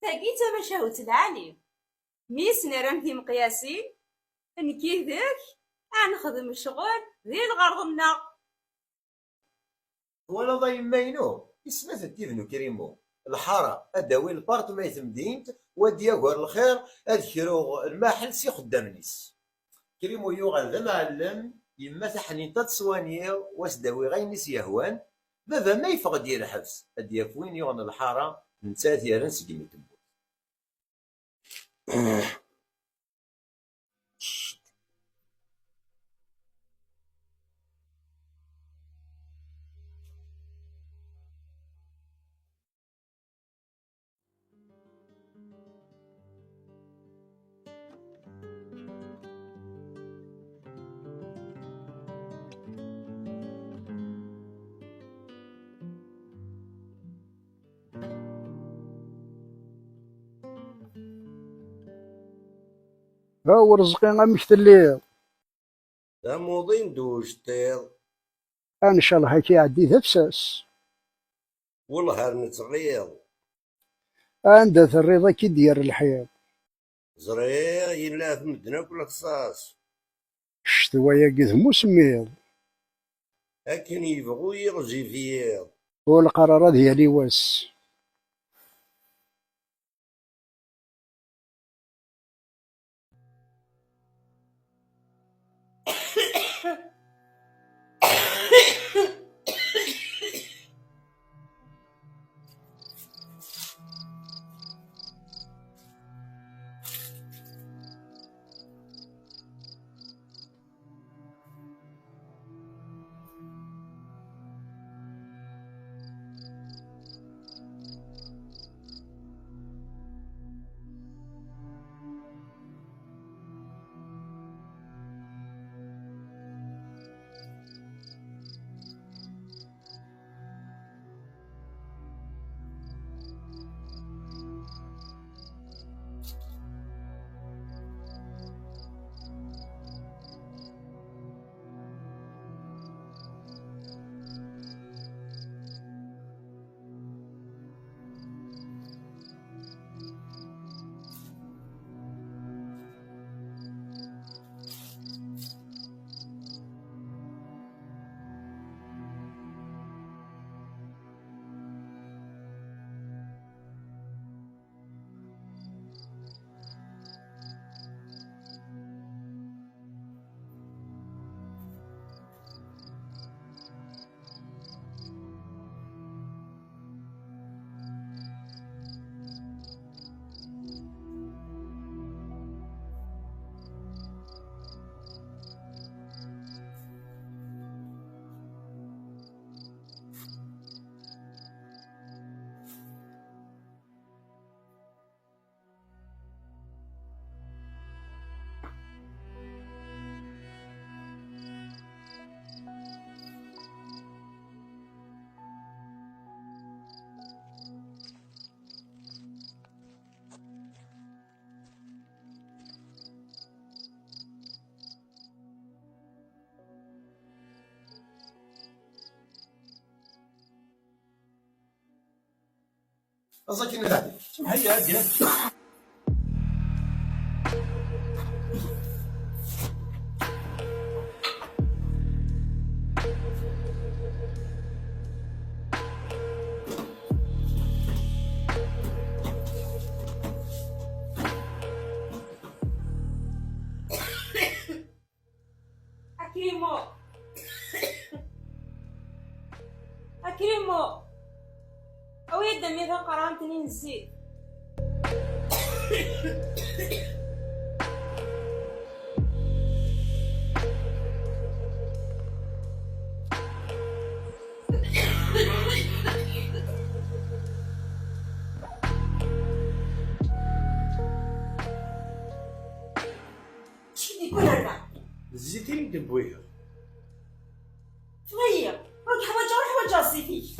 تاقي تمشاهوت العالي ميس نرمتي مقياسين نكي ذاك نخدم الشغل ذي الغرضنا ولا ضايم ماينو اسمه تيفنو كريمو الحاره اداوي البارت ما يتمدينت ودي اقول الخير اذكروا الماحل سي خدام نيس كريمو يوغل ذا معلم يما تحنين تتصوانيا واش داوي غير نيس يهوان بابا ما يفقد الحبس اديك وين يغن الحاره نتات يا رنس كيما تبو ها هو رزقي غمشت الليل. موضي ندوج طير ان شاء الله هيك يعدي ذبساس والله نتغير عندها الرضا كي دير الحياة زريغ يلا في مدنا كل خصاص الشتوية قد مسميض لكن يبغوا يغزي فيض والقرارات هي اللي واس أصلا كنا هيا هيا أكريمو أكريمو أويد دمي ذا قرانتني نسيت شدي كل هذا الزيتين دبويها تغير روح حواجة صيفي